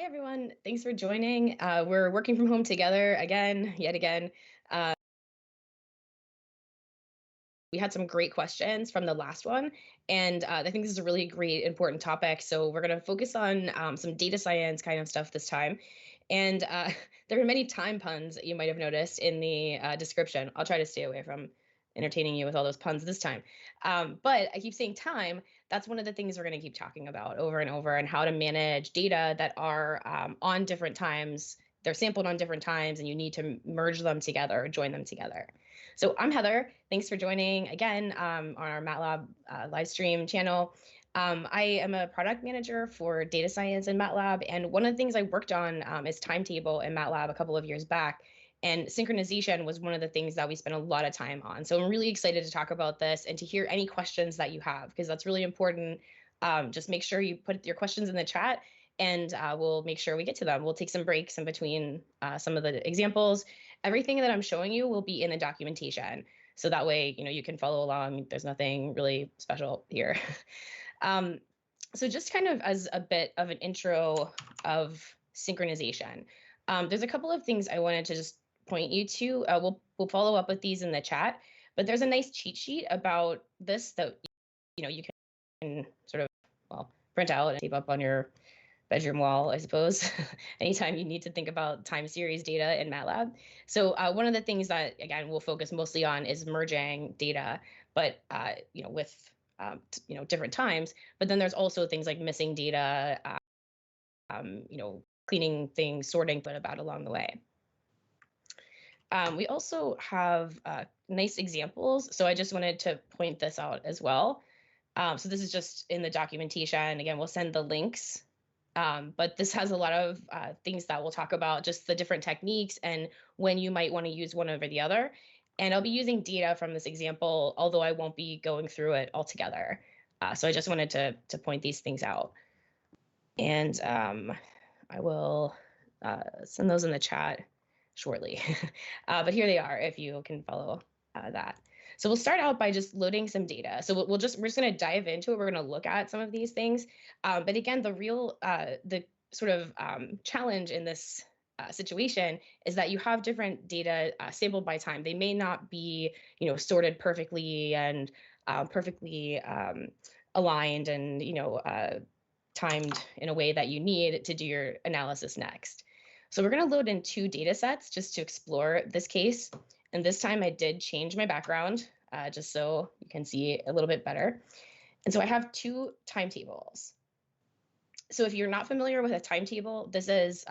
everyone. Thanks for joining. We're working from home together again, yet again. Uh, we had some great questions from the last one, and I think this is a really great, important topic. So we're going to focus on some data science kind of stuff this time. And there are many time puns that you might have noticed in the description. I'll try to stay away from entertaining you with all those puns this time. But I keep saying time. That's one of the things we're going to keep talking about over and over, and how to manage data that are on different times. They're sampled on different times, and you need to merge them together, join them together. So I'm Heather. Thanks for joining again on our MATLAB live stream channel. I am a product manager for data science in MATLAB, and one of the things I worked on is timetable in MATLAB a couple of years back. And synchronization was one of the things that we spent a lot of time on. So I'm really excited to talk about this and to hear any questions that you have, because that's really important. Just make sure you put your questions in the chat, and we'll make sure we get to them. We'll take some breaks in between some of the examples. Everything that I'm showing you will be in the documentation. So that way, you can follow along. There's nothing really special here. So just kind of as a bit of an intro of synchronization, there's a couple of things I wanted to just point you to. We'll follow up with these in the chat, but there's a nice cheat sheet about this that you can sort of print out and tape up on your bedroom wall, I suppose, anytime you need to think about time series data in MATLAB. So one of the things that, again, we'll focus mostly on is merging data, but with different times. But then there's also things like missing data, cleaning things, sorting, but about along the way. We also have nice examples. So I just wanted to point this out as well. So this is just in the documentation. Again, we'll send the links. But this has a lot of things that we'll talk about, just the different techniques and when you might want to use one over the other. And I'll be using data from this example, although I won't be going through it all together. So I just wanted to point these things out. And I will send those in the chat shortly. But here they are, if you can follow that. So we'll start out by just loading some data. So we're just going to dive into it. We're going to look at some of these things. But again, the sort of challenge in this situation is that you have different data sampled by time. They may not be, sorted perfectly and perfectly aligned and, timed in a way that you need to do your analysis next. So we're going to load in two data sets just to explore this case. And this time I did change my background just so you can see a little bit better. And so I have two timetables. So if you're not familiar with a timetable, this is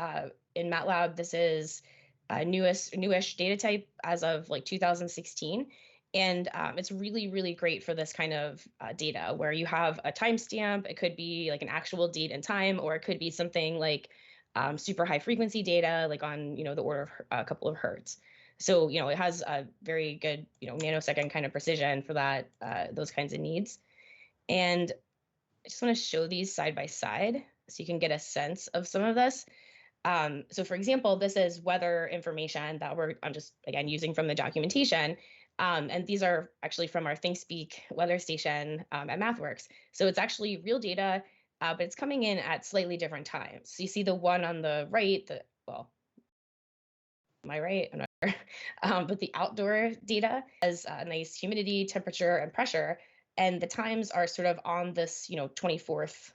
in MATLAB, this is a newish data type as of like 2016. And it's really, really great for this kind of data where you have a timestamp. It could be like an actual date and time, or it could be something like super high frequency data, like on the order of a couple of hertz. So it has a very good nanosecond kind of precision for that those kinds of needs. And I just want to show these side by side so you can get a sense of some of this. So for example, this is weather information that I'm just again using from the documentation. And these are actually from our ThinkSpeak weather station at MathWorks. So it's actually real data, but it's coming in at slightly different times. So you see the one on the right, am I right? I'm not sure. But the outdoor data has a nice humidity, temperature, and pressure. And the times are sort of on this, 24th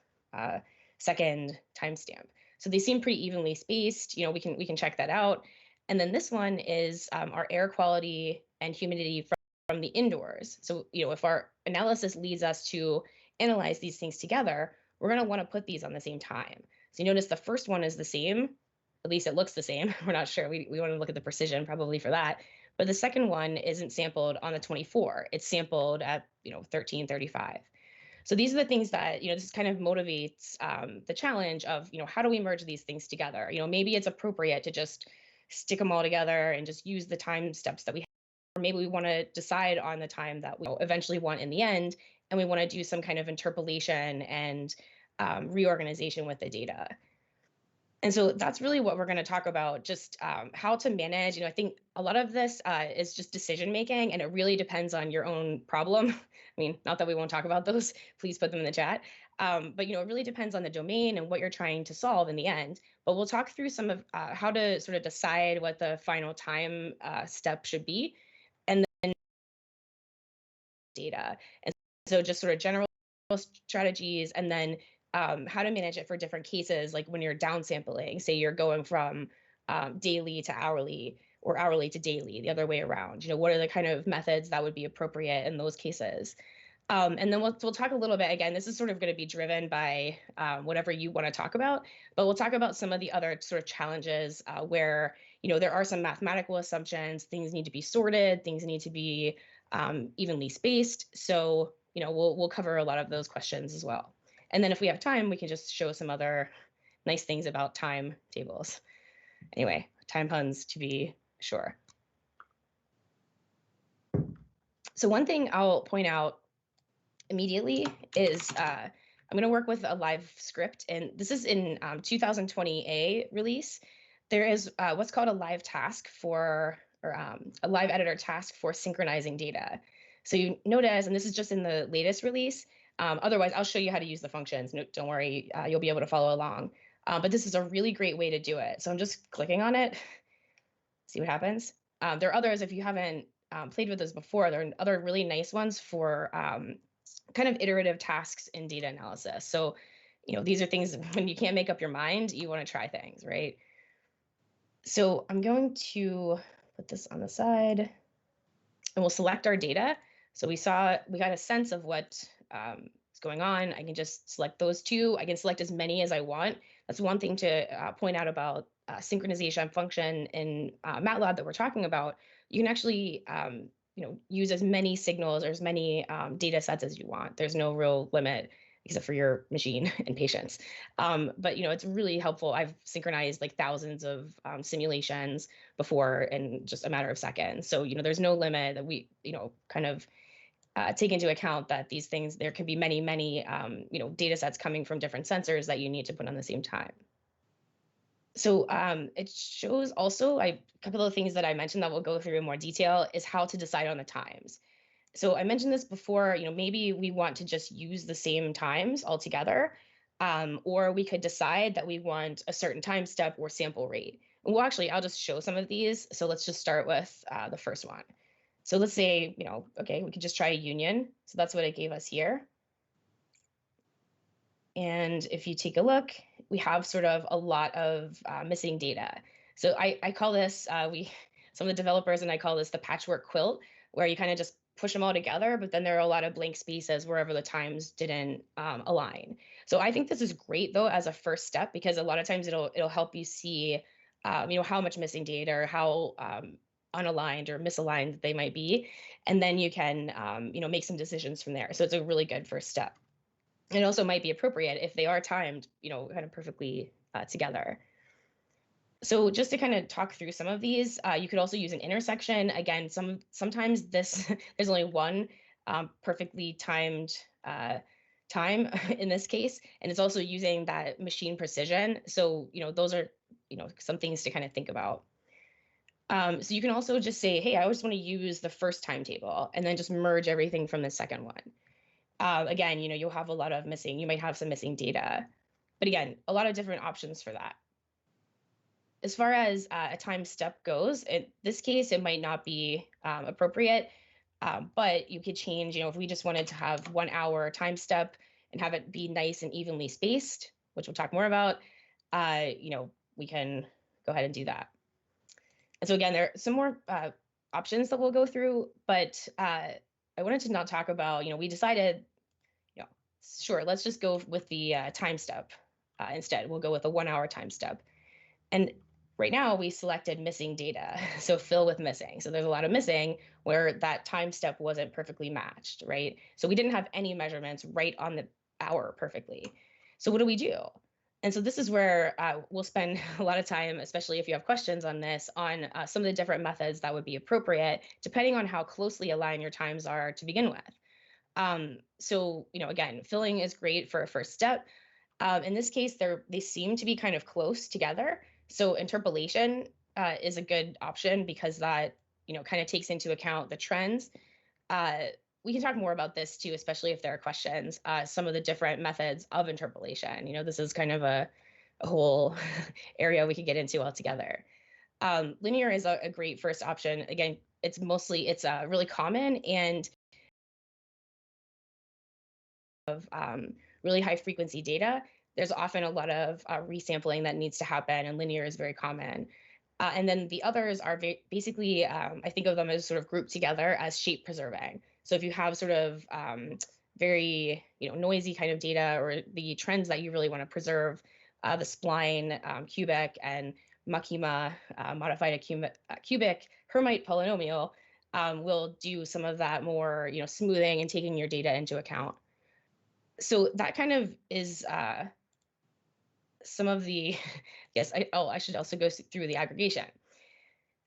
second timestamp. So they seem pretty evenly spaced. We can check that out. And then this one is our air quality and humidity from the indoors. So, if our analysis leads us to analyze these things together, we're going to want to put these on the same time. So you notice the first one is the same. At least it looks the same. We're not sure. We want to look at the precision probably for that. But the second one isn't sampled on the 24. It's sampled at 1335. So these are the things that this kind of motivates the challenge of how do we merge these things together? Maybe it's appropriate to just stick them all together and just use the time steps that we have. Or maybe we want to decide on the time that we eventually want in the end, and we want to do some kind of interpolation and reorganization with the data. And so that's really what we're going to talk about, just how to manage. I think a lot of this is just decision making, and it really depends on your own problem. I mean, not that we won't talk about those, please put them in the chat. But it really depends on the domain and what you're trying to solve in the end. But we'll talk through some of how to sort of decide what the final time step should be, and then data. And so just sort of general strategies, and then how to manage it for different cases, like when you're downsampling, say you're going from daily to hourly or hourly to daily, the other way around. What are the kind of methods that would be appropriate in those cases? And then we'll talk a little bit, again, this is sort of going to be driven by whatever you want to talk about, but we'll talk about some of the other sort of challenges where, there are some mathematical assumptions, things need to be sorted, things need to be evenly spaced. So, we'll cover a lot of those questions as well. And then if we have time, we can just show some other nice things about time tables. Anyway, time puns to be sure. So one thing I'll point out immediately is I'm going to work with a live script, and this is in 2020A release. There is what's called a live task for, or a live editor task for synchronizing data. So you notice, and this is just in the latest release. Otherwise, I'll show you how to use the functions. No, don't worry, you'll be able to follow along. But this is a really great way to do it. So I'm just clicking on it, see what happens. There are others, if you haven't played with this before, there are other really nice ones for kind of iterative tasks in data analysis. So, these are things when you can't make up your mind, you want to try things, right? So I'm going to put this on the side, and we'll select our data. So we got a sense of what is going on. I can just select those two. I can select as many as I want. That's one thing to point out about synchronization function in MATLAB that we're talking about. You can actually use as many signals or as many data sets as you want. There's no real limit except for your machine and patience. But it's really helpful. I've synchronized like thousands of simulations before in just a matter of seconds. So there's no limit that we kind of take into account that these things, there can be many data sets coming from different sensors that you need to put on the same time. So it shows also a couple of things that I mentioned that we'll go through in more detail is how to decide on the times. So I mentioned this before, maybe we want to just use the same times altogether, or we could decide that we want a certain time step or sample rate. And well, actually, I'll just show some of these. So let's just start with the first one. So let's say, okay, we could just try a union. So that's what it gave us here. And if you take a look, we have sort of a lot of missing data. So I call this, some of the developers and I call this the patchwork quilt, where you kind of just push them all together, but then there are a lot of blank spaces wherever the times didn't align. So I think this is great though as a first step, because a lot of times it'll help you see, how much missing data or how unaligned or misaligned they might be, and then you can make some decisions from there. So it's a really good first step. It also might be appropriate if they are timed, kind of perfectly together. So just to kind of talk through some of these, you could also use an intersection. Again, sometimes there's only one perfectly timed time in this case, and it's also using that machine precision. So those are some things to kind of think about. So you can also just say, hey, I just want to use the first timetable and then just merge everything from the second one. Again, you'll have a lot of you might have some missing data, but again, a lot of different options for that. As far as a time step goes, in this case, it might not be appropriate, but you could change, if we just wanted to have 1 hour time step and have it be nice and evenly spaced, which we'll talk more about, we can go ahead and do that. And so again, there are some more options that we'll go through, but I wanted to not talk about, we decided, sure, let's just go with the time step instead. We'll go with a 1 hour time step. And right now we selected missing data. So fill with missing. So there's a lot of missing where that time step wasn't perfectly matched, right? So we didn't have any measurements right on the hour perfectly. So what do we do? And so this is where we'll spend a lot of time, especially if you have questions on this, on some of the different methods that would be appropriate, depending on how closely aligned your times are to begin with. So, again, filling is great for a first step. In this case, they seem to be kind of close together. So interpolation is a good option because that, kind of takes into account the trends. we can talk more about this too, especially if there are questions, some of the different methods of interpolation. This is kind of a whole area we could get into altogether. Linear is a great first option. Again, it's really common and of really high frequency data. There's often a lot of resampling that needs to happen, and linear is very common. And then the others are basically, I think of them as sort of grouped together as shape preserving. So if you have sort of very noisy kind of data, or the trends that you really want to preserve, the spline, cubic, and Makima modified a cubic Hermite polynomial will do some of that more smoothing and taking your data into account. So that kind of is some of the, yes, I should also go through the aggregation.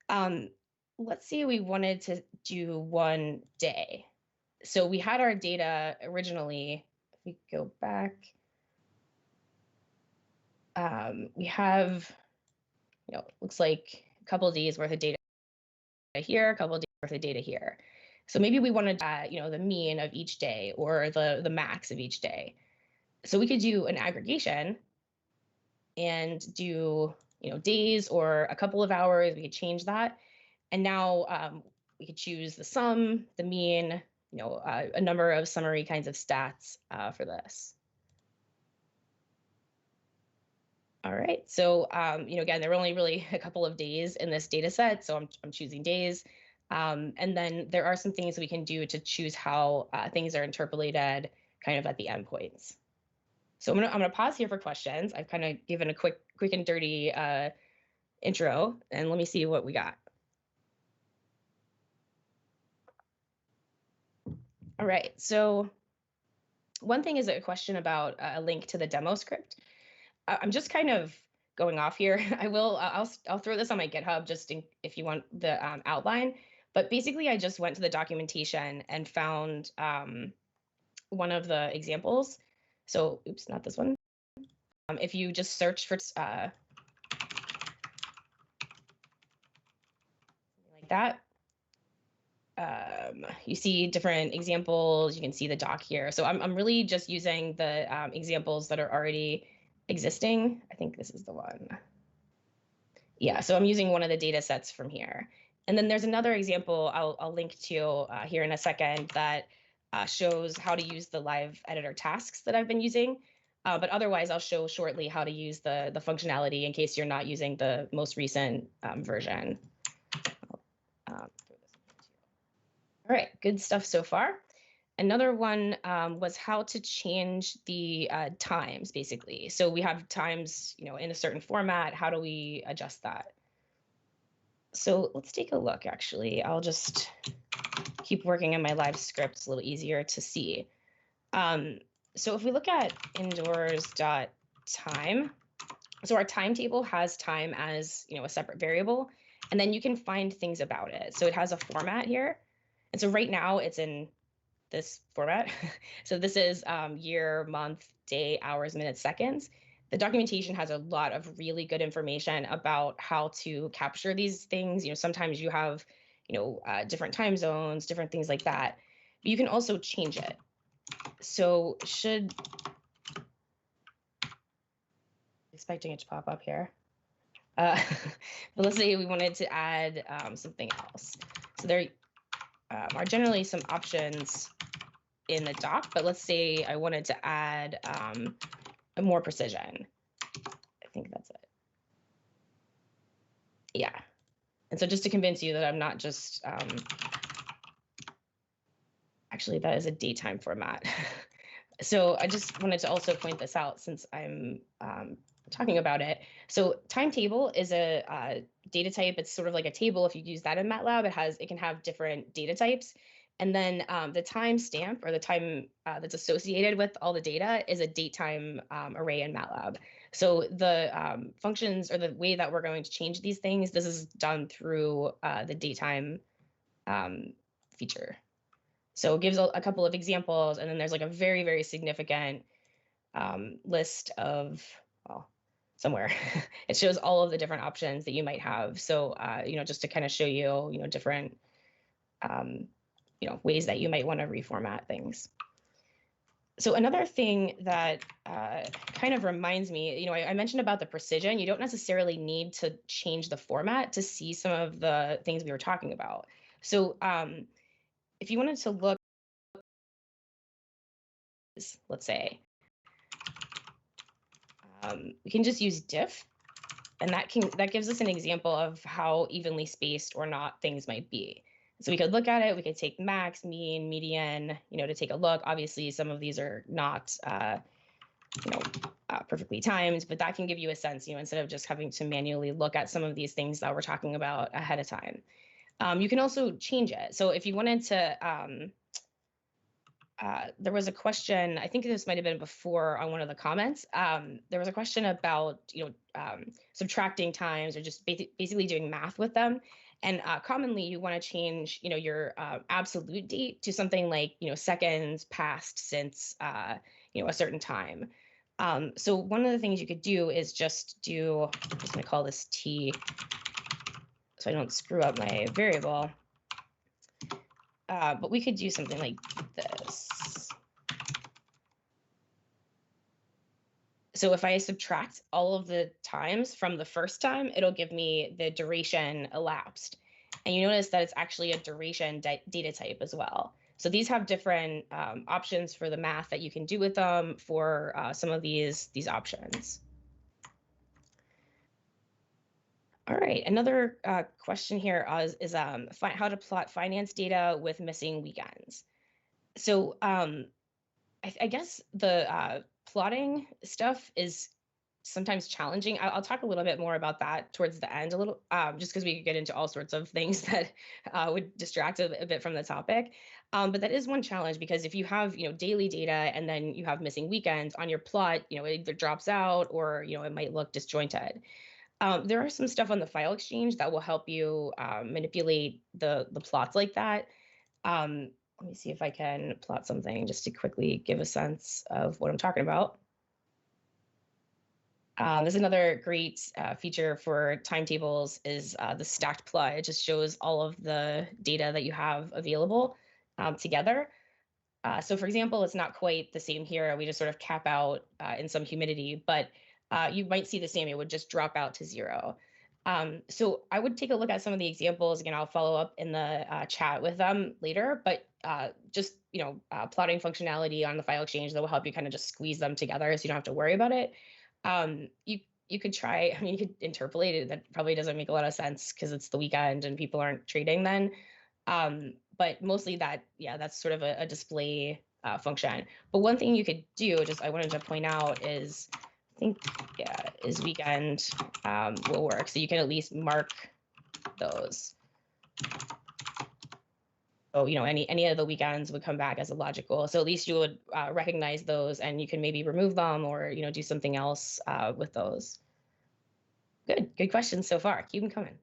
Let's say we wanted to do 1 day. So we had our data originally, if we go back, we have, looks like a couple of days worth of data here, a couple of days worth of data here. So maybe we wanted the mean of each day or the max of each day. So we could do an aggregation and do days or a couple of hours. We could change that, and now we could choose the sum, the mean, a number of summary kinds of stats for this. All right, so again, there are only really a couple of days in this data set, so I'm choosing days. And then there are some things we can do to choose how things are interpolated kind of at the endpoints. So I'm gonna pause here for questions. I've kind of given a quick and dirty intro, and let me see what we got. All right, so one thing is a question about a link to the demo script. I'm just kind of going off here. I'll throw this on my GitHub just if you want the outline. But basically, I just went to the documentation and found one of the examples. So, oops, not this one. If you just search for something like that, you see different examples. You can see the doc here. So I'm really just using the examples that are already existing. I think this is the one. Yeah, so I'm using one of the data sets from here. And then there's another example I'll link to here in a second that shows how to use the live editor tasks that I've been using. But otherwise, I'll show shortly how to use the functionality in case you're not using the most recent version. All right, good stuff so far. Another one was how to change the times, basically. So we have times, in a certain format. How do we adjust that? So let's take a look, actually. I'll just keep working on my live script. It's a little easier to see. So if we look at indoors.time, so our timetable has time as a separate variable, and then you can find things about it. So it has a format here. And so right now it's in this format. So this is year, month, day, hours, minutes, seconds. The documentation has a lot of really good information about how to capture these things. Sometimes you have, different time zones, different things like that. But you can also change it. So expecting it to pop up here. But let's say we wanted to add something else. So there are generally some options in the doc, but let's say I wanted to add a more precision. I think that's it. Yeah. And so just to convince you that I'm not just, actually that is a DateTime format. So I just wanted to also point this out since I'm talking about it. So timetable is a data type. It's sort of like a table. If you use that in MATLAB, it can have different data types. And then the timestamp, or the time that's associated with all the data, is a DateTime array in MATLAB. So the functions, or the way that we're going to change these things, this is done through the DateTime feature. So it gives a couple of examples, and then there's like a very, very significant list of, well, somewhere. It shows all of the different options that you might have. So, just to kind of show you, different ways that you might want to reformat things. So another thing that kind of reminds me, I mentioned about the precision. You don't necessarily need to change the format to see some of the things we were talking about. So if you wanted to look, let's say, we can just use diff, and that gives us an example of how evenly spaced or not things might be. So we could look at it, we could take max, mean, median, to take a look. Obviously, some of these are not, perfectly timed, but that can give you a sense, instead of just having to manually look at some of these things that we're talking about ahead of time. You can also change it. So if you wanted to, there was a question, I think this might have been before on one of the comments. There was a question about, subtracting times or just basically doing math with them. And commonly you want to change, your absolute date to something like, seconds past since, a certain time. So one of the things you could do is just do, I'm just going to call this T so I don't screw up my variable. But we could do something like this. So if I subtract all of the times from the first time, it'll give me the duration elapsed. And you notice that it's actually a duration data type as well. So these have different options for the math that you can do with them for some of these options. All right, another question here is how to plot finance data with missing weekends. So I guess the plotting stuff is sometimes challenging. I'll talk a little bit more about that towards the end, a little, just because we could get into all sorts of things that would distract a bit from the topic. But that is one challenge, because if you have, daily data and then you have missing weekends on your plot, it either drops out or, it might look disjointed. There are some stuff on the file exchange that will help you manipulate the plots like that. Let me see if I can plot something just to quickly give a sense of what I'm talking about. There's another great feature for timetables is the stacked plot. It just shows all of the data that you have available together. So for example, it's not quite the same here. We just sort of cap out in some humidity, but you might see the same. It would just drop out to 0. So I would take a look at some of the examples. Again, I'll follow up in the chat with them later, but just, plotting functionality on the file exchange that will help you kind of just squeeze them together so you don't have to worry about it. You could try, you could interpolate it. That probably doesn't make a lot of sense because it's the weekend and people aren't trading then. But mostly that's sort of a display function. But one thing you could do, I wanted to point out is, I think, is weekend will work. So you can at least mark those. So, any of the weekends would come back as a logical. So at least you would recognize those, and you can maybe remove them or, do something else with those. Good questions so far. Keep them coming.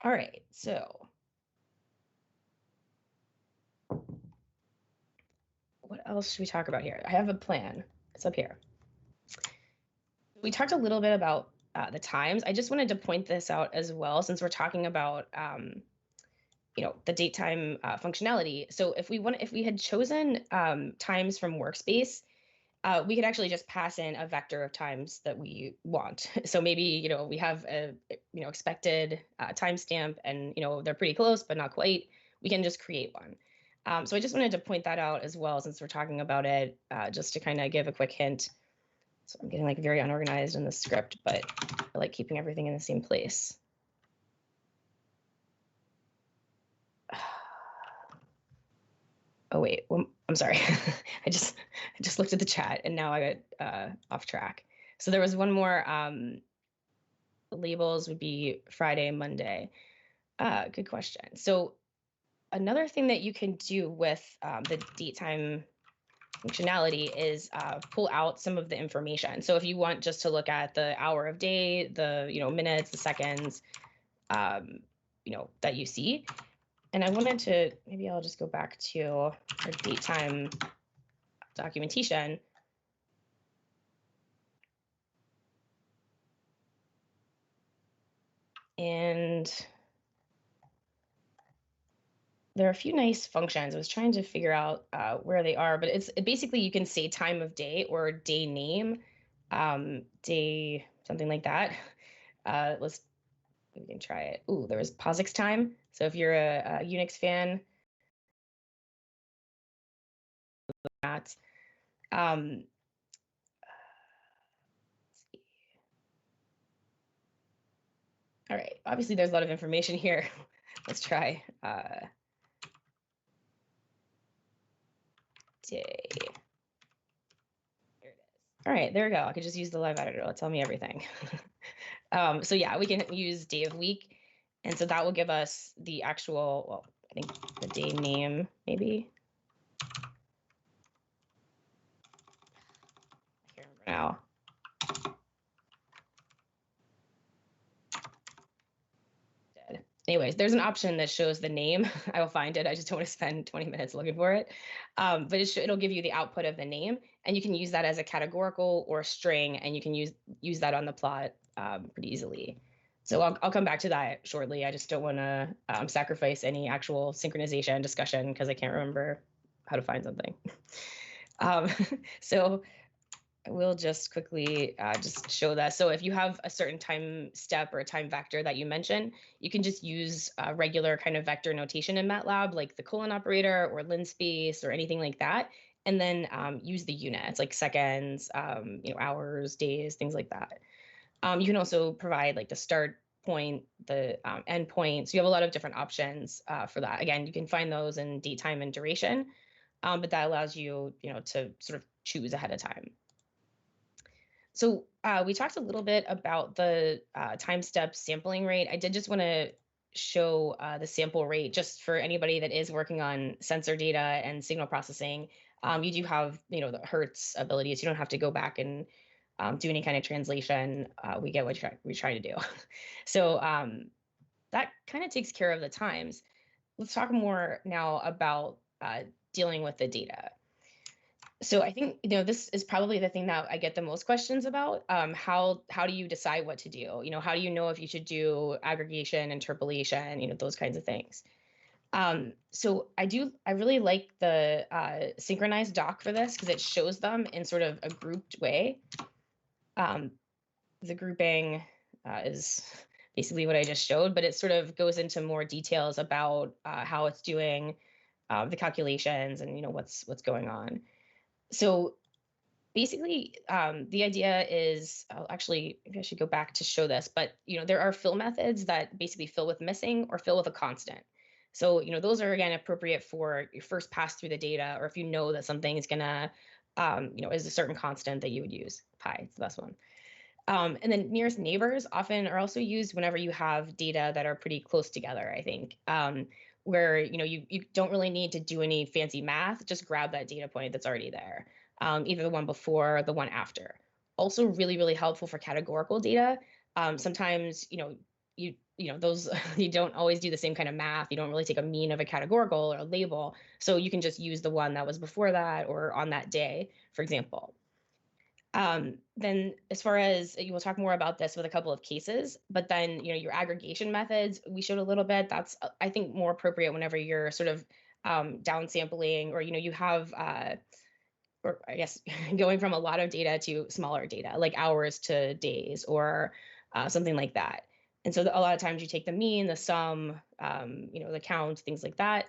All right, so what else should we talk about here? I have a plan. It's up here. We talked a little bit about the times. I just wanted to point this out as well, since we're talking about the DateTime functionality. So if we had chosen times from workspace, we could actually just pass in a vector of times that we want. So maybe, we have a, expected timestamp, and, they're pretty close, but not quite. We can just create one. So I just wanted to point that out as well, since we're talking about it, just to kind of give a quick hint. So I'm getting very unorganized in the script, but I like keeping everything in the same place. Oh wait, well, I'm sorry. I just looked at the chat and now I got off track. So there was one more. Labels would be Friday, Monday. Good question. So another thing that you can do with the DateTime functionality is pull out some of the information. So if you want just to look at the hour of day, the minutes, the seconds, that you see. And I wanted to, maybe I'll just go back to our DateTime documentation. And there are a few nice functions. I was trying to figure out where they are, but basically you can say time of day or day name, day, something like that. We can try it. Ooh, there was POSIX time. So if you're a Unix fan, that. Let's see. All right, obviously there's a lot of information here. Let's try day. Here it is. All right, there we go. I could just use the live editor. It'll tell me everything. So yeah, we can use day of week. And so that will give us the actual, well, I think the day name, maybe. I can't remember now. Anyways, there's an option that shows the name. I will find it. I just don't want to spend 20 minutes looking for it. But it'll give you the output of the name, and you can use that as a categorical or string, and you can use that on the plot pretty easily. So I'll come back to that shortly. I just don't want to sacrifice any actual synchronization discussion because I can't remember how to find something. So I will just quickly just show that. So if you have a certain time step or a time vector that you mentioned, you can just use regular kind of vector notation in MATLAB, like the colon operator or linspace or anything like that, and then use the units like seconds, hours, days, things like that. You can also provide like the start point, the end point. So you have a lot of different options for that. Again, you can find those in DateTime and duration, but that allows you, to sort of choose ahead of time. So we talked a little bit about the TimeStep sampling rate. I did just want to show the sample rate just for anybody that is working on sensor data and signal processing. You do have, the Hertz ability, so you don't have to go back and do any kind of translation. We get what we try to do. So that kind of takes care of the times. Let's talk more now about dealing with the data. So I think, this is probably the thing that I get the most questions about. How do you decide what to do? How do you know if you should do aggregation, interpolation, those kinds of things? So I really like the Synchronize doc for this because it shows them in sort of a grouped way. The grouping is basically what I just showed, but it sort of goes into more details about how it's doing the calculations and what's going on. So basically, the idea is, actually, maybe I should go back to show this, but there are fill methods that basically fill with missing or fill with a constant. So those are again appropriate for your first pass through the data, or if you know that something is gonna, is a certain constant that you would use. Pi, it's the best one. And then nearest neighbors often are also used whenever you have data that are pretty close together, I think. Where you don't really need to do any fancy math, just grab that data point that's already there, either the one before or the one after. Also really, really helpful for categorical data. Sometimes, those you don't always do the same kind of math. You don't really take a mean of a categorical or a label. So you can just use the one that was before that or on that day, for example. Then as far as, you will talk more about this with a couple of cases, but then, your aggregation methods, we showed a little bit, that's, I think, more appropriate whenever you're sort of downsampling, or, you have, or I guess, going from a lot of data to smaller data, like hours to days or something like that. And so a lot of times you take the mean, the sum, the count, things like that.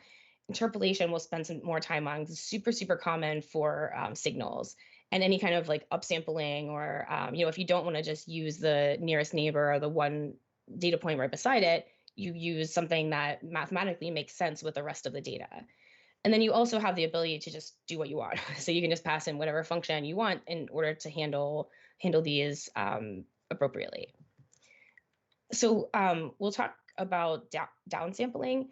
Interpolation we'll spend some more time on. It's super, super common for signals. And any kind of like upsampling, or if you don't want to just use the nearest neighbor or the one data point right beside it, you use something that mathematically makes sense with the rest of the data. And then you also have the ability to just do what you want. So you can just pass in whatever function you want in order to handle these appropriately. So we'll talk about downsampling.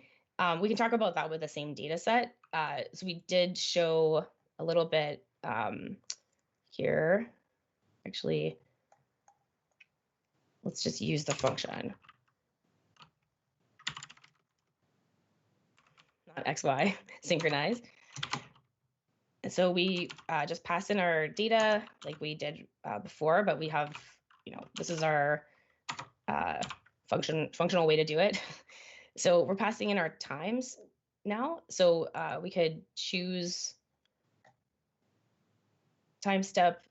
We can talk about that with the same data set. So we did show a little bit here. Actually, let's just use the function. Not XY, synchronize. And so we just pass in our data like we did before, but we have, this is our functional way to do it. So we're passing in our times. now. So we could choose time step,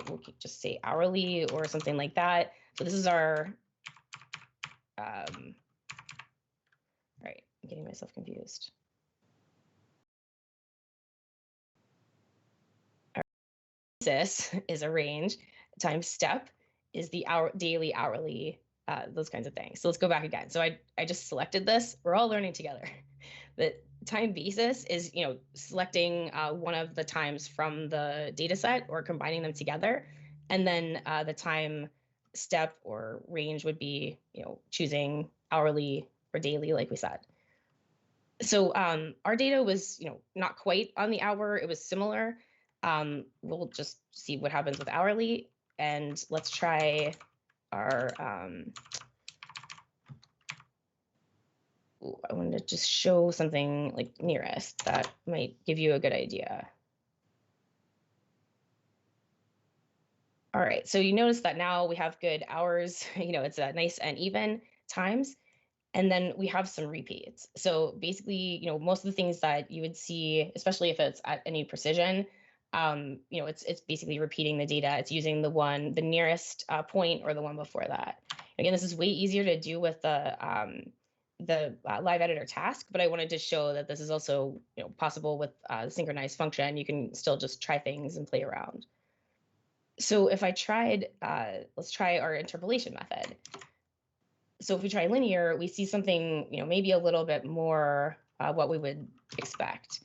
we could just say hourly or something like that. So this is our, right, I'm getting myself confused. Our basis is a range, time step is the daily, hourly, those kinds of things. So let's go back again. So I just selected this. We're all learning together. The time basis is, selecting one of the times from the data set or combining them together. And then the time step or range would be, choosing hourly or daily, like we said. So our data was, not quite on the hour. It was similar. We'll just see what happens with hourly. And let's try our, I wanted to just show something like nearest that might give you a good idea. All right, so you notice that now we have good hours, it's a nice and even times. And then we have some repeats. So basically, most of the things that you would see, especially if it's at any precision, it's basically repeating the data. It's using the nearest point or the one before that. Again, this is way easier to do with the live editor task, but I wanted to show that this is also possible with the synchronize function. You can still just try things and play around. So if I tried, let's try our interpolation method. So if we try linear, we see something, maybe a little bit more what we would expect.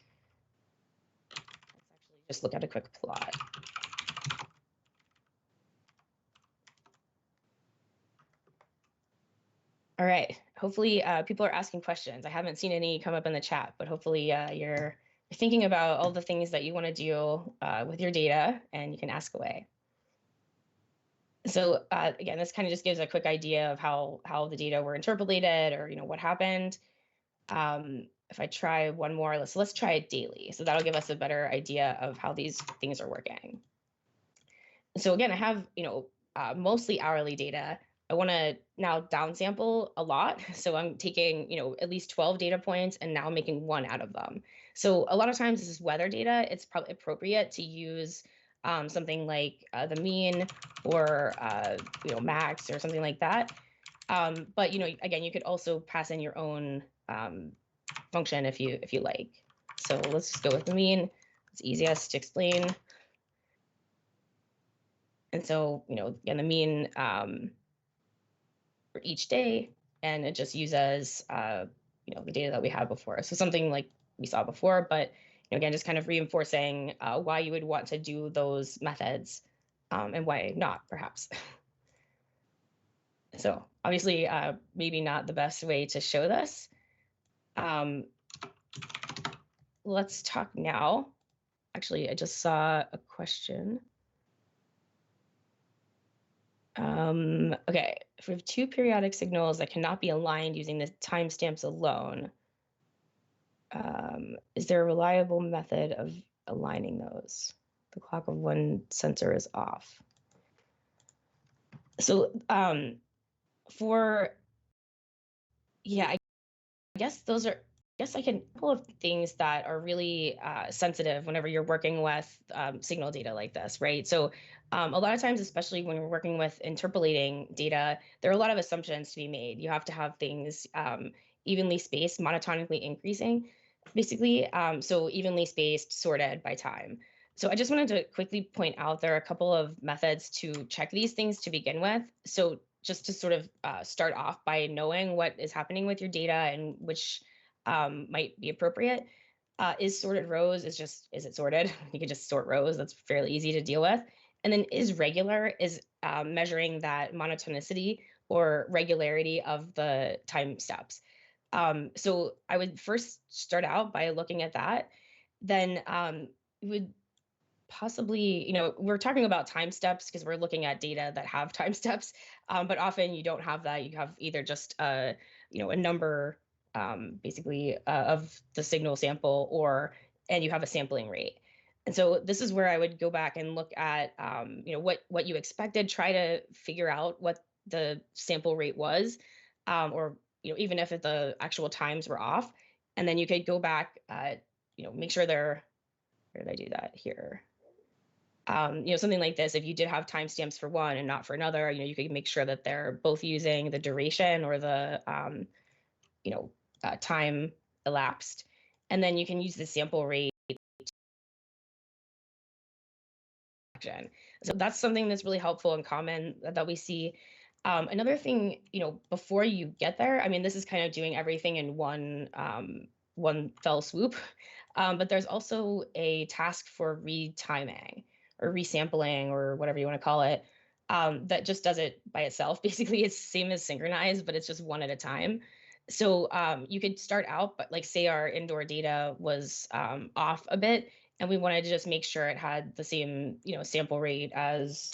Let's actually just look at a quick plot. All right, hopefully people are asking questions. I haven't seen any come up in the chat, but hopefully you're thinking about all the things that you want to do with your data, and you can ask away. So again, this kind of just gives a quick idea of how the data were interpolated, or what happened. If I try one more, let's try it daily. So that'll give us a better idea of how these things are working. So again, I have mostly hourly data. I want to now downsample a lot. So I'm taking at least 12 data points and now making one out of them. So a lot of times this is weather data. It's probably appropriate to use something like the mean or max or something like that. But again, you could also pass in your own function if you like. So let's just go with the mean. It's easiest to explain. And so, again, the mean for each day, and it just uses, the data that we had before. So something like we saw before, but again, just kind of reinforcing why you would want to do those methods and why not, perhaps. So obviously, maybe not the best way to show this. Let's talk now. Actually, I just saw a question. Okay, if we have two periodic signals that cannot be aligned using the timestamps alone, is there a reliable method of aligning those? The clock of one sensor is off. So I guess those are, I can, a couple of things that are really sensitive whenever you're working with signal data like this, right? So a lot of times, especially when we're working with interpolating data, there are a lot of assumptions to be made. You have to have things evenly spaced, monotonically increasing, basically. So evenly spaced, sorted by time. So I just wanted to quickly point out there are a couple of methods to check these things to begin with. So just to sort of start off by knowing what is happening with your data and which might be appropriate. Is sorted rows is it sorted? You can just sort rows. That's fairly easy to deal with. And then is regular is measuring that monotonicity or regularity of the time steps. So I would first start out by looking at that. Then we would possibly, we're talking about time steps because we're looking at data that have time steps, but often you don't have that. You have either just a number basically of the signal sample, and you have a sampling rate. And so this is where I would go back and look at what you expected, try to figure out what the sample rate was, or even if the actual times were off, And then you could go back, make sure they're, where did I do that here? Something like this, if you did have timestamps for one and not for another, you could make sure that they're both using the duration or the, time elapsed. And then you can use the sample rate. So that's something that's really helpful and common that we see. Another thing, before you get there, I mean, this is kind of doing everything in one fell swoop, but there's also a task for retiming or resampling or whatever you want to call it, that just does it by itself. Basically, it's same as synchronize, but it's just one at a time. So you could start out, but like say our indoor data was off a bit, and we wanted to just make sure it had the same, sample rate as,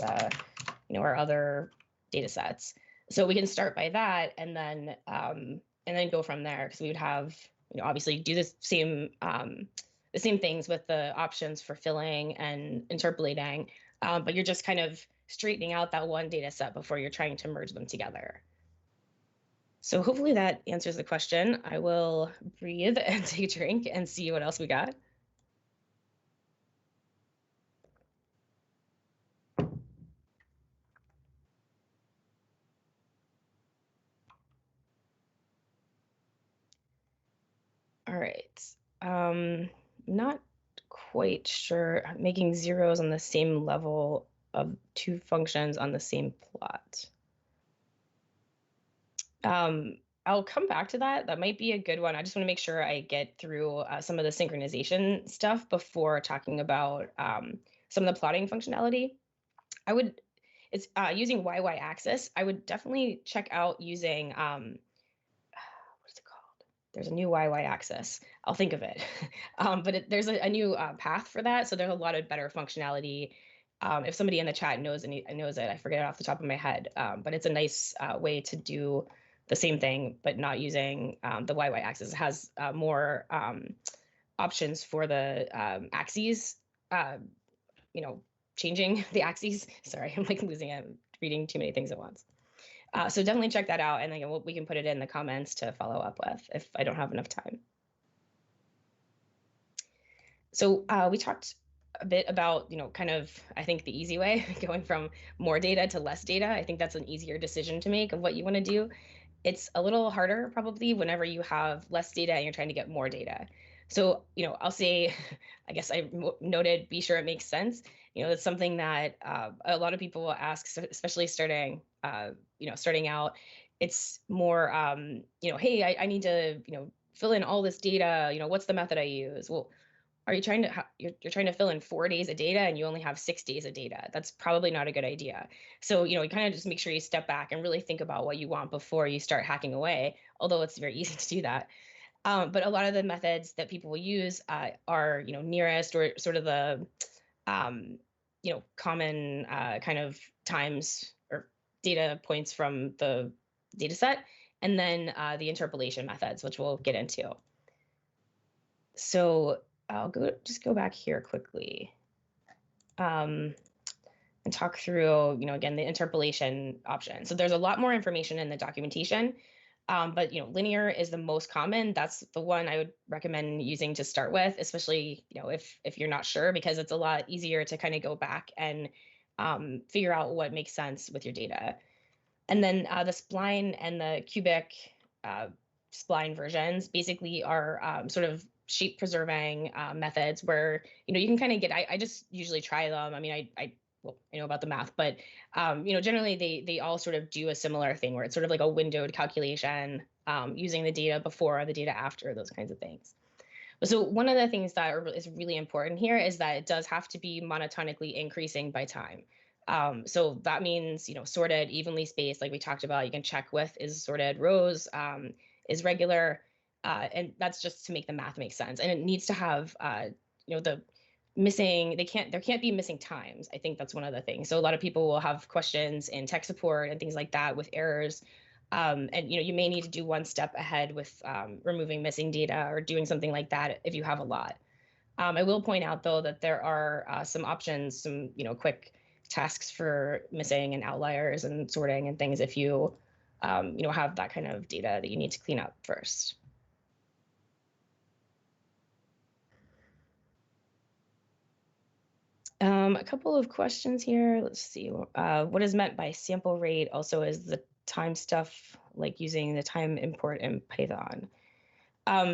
our other data sets. So we can start by that and then go from there, because we would have, obviously do the same things with the options for filling and interpolating, but you're just kind of straightening out that one data set before you're trying to merge them together. So hopefully that answers the question. I will breathe and take a drink and see what else we got. All right. Not quite sure. Making zeros on the same level of two functions on the same plot. I'll come back to that. That might be a good one. I just want to make sure I get through some of the synchronization stuff before talking about some of the plotting functionality. It's using y-axis. I would definitely check out using, what's it called? There's a new y-axis. I'll think of it. But there's a new path for that. So there's a lot of better functionality. If somebody in the chat knows it, I forget it off the top of my head. But it's a nice way to do the same thing, but not using the y-axis. It has more options for the axes, changing the axes. Sorry, I'm like reading too many things at once. So definitely check that out, and then we can put it in the comments to follow up with if I don't have enough time. So we talked a bit about, kind of, I think the easy way, going from more data to less data. I think that's an easier decision to make of what you want to do. It's a little harder probably whenever you have less data and you're trying to get more data. So, I'll say, I guess I noted, be sure it makes sense. That's something that a lot of people will ask, especially starting out. It's more, hey, I need to, fill in all this data. What's the method I use? Well, are you trying to, you're trying to fill in 4 days of data and you only have 6 days of data? That's probably not a good idea. So, you kind of just make sure you step back and really think about what you want before you start hacking away, although it's very easy to do that. But a lot of the methods that people will use are, nearest or sort of the, common kind of times or data points from the data set, and then the interpolation methods, which we'll get into. So I'll just go back here quickly and talk through, again, the interpolation option. So there's a lot more information in the documentation, but linear is the most common. That's the one I would recommend using to start with, especially if you're not sure, because it's a lot easier to kind of go back and figure out what makes sense with your data. And then the spline and the cubic spline versions basically are sort of shape preserving methods where you can kind of get. I just usually try them. I mean, I know about the math, but generally they all sort of do a similar thing where it's sort of like a windowed calculation using the data before or the data after, those kinds of things. So one of the things that is really important here is that it does have to be monotonically increasing by time. So that means, sorted, evenly spaced, like we talked about. You can check with is sorted rows, is regular, and that's just to make the math make sense. And it needs to have, the missing, there can't be missing times. I think that's one of the things. So a lot of people will have questions in tech support and things like that with errors. And you may need to do one step ahead with removing missing data or doing something like that if you have a lot. I will point out though that there are some options, some quick tasks for missing and outliers and sorting and things if you have that kind of data that you need to clean up first. A couple of questions here. Let's see. What is meant by sample rate? Also, is the time stuff like using the time import in Python?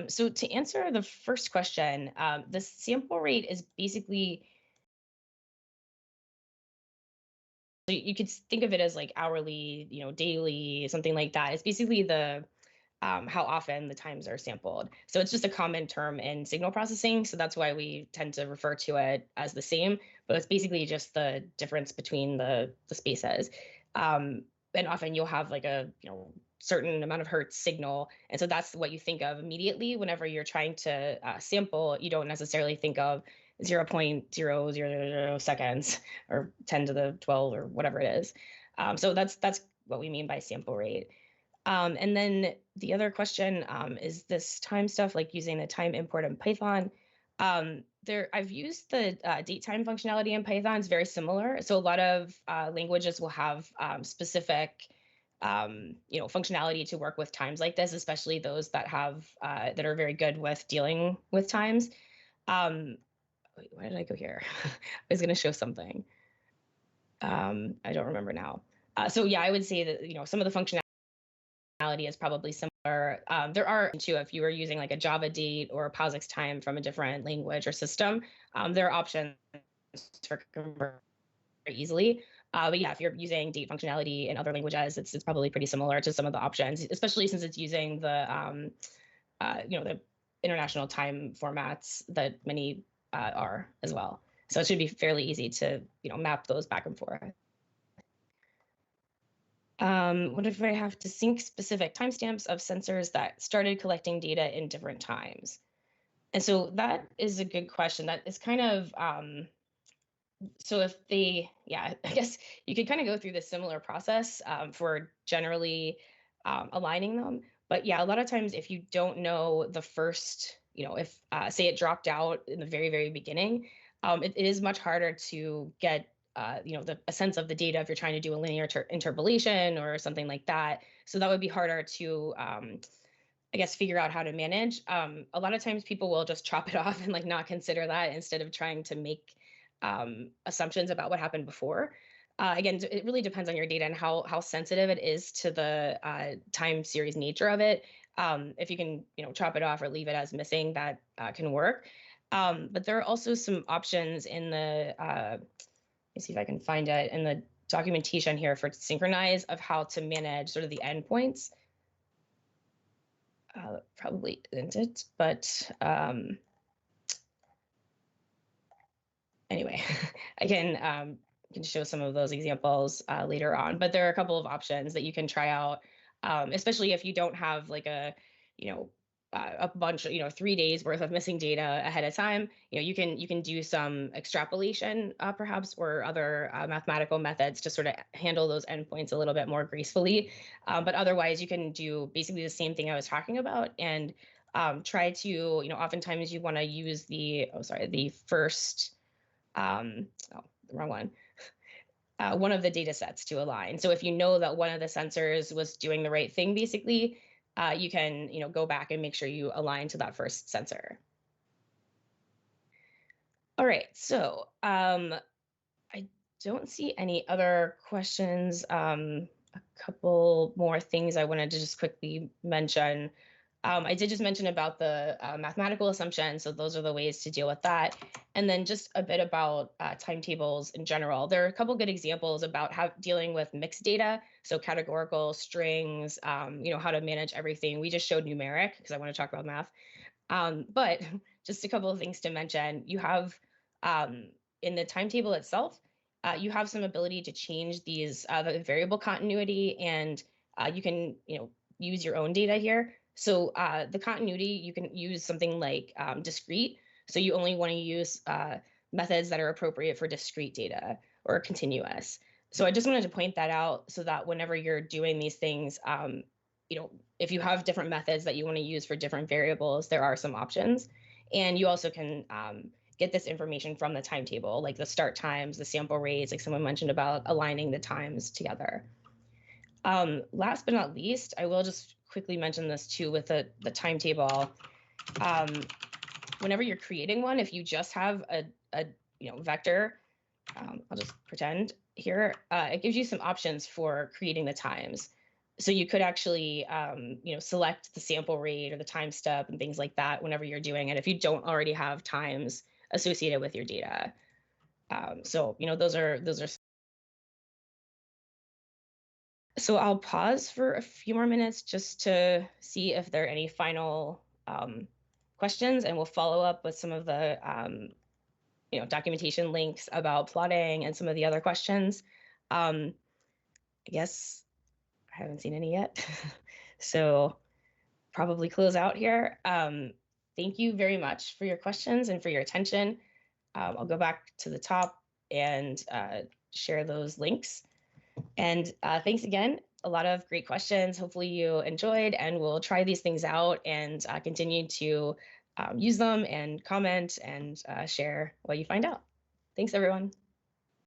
So to answer the first question, the sample rate is basically, you could think of it as like hourly, daily, something like that. It's basically the how often the times are sampled. So it's just a common term in signal processing. So that's why we tend to refer to it as the same, but it's basically just the difference between the spaces. And often you'll have like a, certain amount of hertz signal. And so that's what you think of immediately whenever you're trying to sample. You don't necessarily think of 0.000 seconds or 10 to the 12 or whatever it is. So that's what we mean by sample rate. And then the other question is this time stuff, like using the time import in Python. I've used the DateTime functionality in Python. It's very similar. So a lot of languages will have specific, functionality to work with times like this, especially those that have that are very good with dealing with times. Wait, why did I go here? I was going to show something. I don't remember now. So yeah, I would say that some of the functionality is probably similar. There are too, if you were using like a Java date or a POSIX time from a different language or system, there are options to convert easily. But yeah, if you're using date functionality in other languages, it's probably pretty similar to some of the options, especially since it's using the the international time formats that many are as well. So it should be fairly easy to map those back and forth. What if I have to sync specific timestamps of sensors that started collecting data in different times? And so that is a good question. That is kind of, so if they, yeah, I guess you could kind of go through this similar process for generally aligning them. But yeah, a lot of times if you don't know the first, if say it dropped out in the very, very beginning, it is much harder to get a sense of the data if you're trying to do a linear interpolation or something like that. So that would be harder to, I guess, figure out how to manage. A lot of times people will just chop it off and like not consider that instead of trying to make assumptions about what happened before. Again, it really depends on your data and how sensitive it is to the time series nature of it. If you can, chop it off or leave it as missing, that can work. But there are also some options in the, let me see if I can find it in the documentation here for synchronize of how to manage sort of the endpoints. Probably isn't it, but anyway, I can show some of those examples later on, but there are a couple of options that you can try out, especially if you don't have like a bunch of 3 days worth of missing data ahead of time. You can do some extrapolation perhaps, or other mathematical methods to sort of handle those endpoints a little bit more gracefully. But otherwise, you can do basically the same thing I was talking about and try to, oftentimes you want to use the first the wrong one. One of the data sets to align. So if you know that one of the sensors was doing the right thing, basically, you can go back and make sure you align to that first sensor. All right, so I don't see any other questions. A couple more things I wanted to just quickly mention. I did just mention about the mathematical assumptions, so those are the ways to deal with that. And then just a bit about timetables in general. There are a couple good examples about how dealing with mixed data, so categorical, strings, how to manage everything. We just showed numeric because I want to talk about math. But just a couple of things to mention. You have in the timetable itself, you have some ability to change these the variable continuity, and you can use your own data here. So the continuity, you can use something like discrete. So you only want to use methods that are appropriate for discrete data or continuous. So I just wanted to point that out so that whenever you're doing these things, if you have different methods that you want to use for different variables, there are some options. And you also can get this information from the timetable, like the start times, the sample rates, like someone mentioned about aligning the times together. Last but not least, I will just quickly mention this too with the timetable. Whenever you're creating one, if you just have a vector, I'll just pretend here. It gives you some options for creating the times. So you could actually, select the sample rate or the time step and things like that whenever you're doing it, if you don't already have times associated with your data. Those are. So I'll pause for a few more minutes just to see if there are any final questions, and we'll follow up with some of the documentation links about plotting and some of the other questions. I guess I haven't seen any yet, so probably close out here. Thank you very much for your questions and for your attention. I'll go back to the top and share those links. And thanks again. A lot of great questions. Hopefully you enjoyed, and we'll try these things out and continue to use them and comment and share what you find out. Thanks, everyone.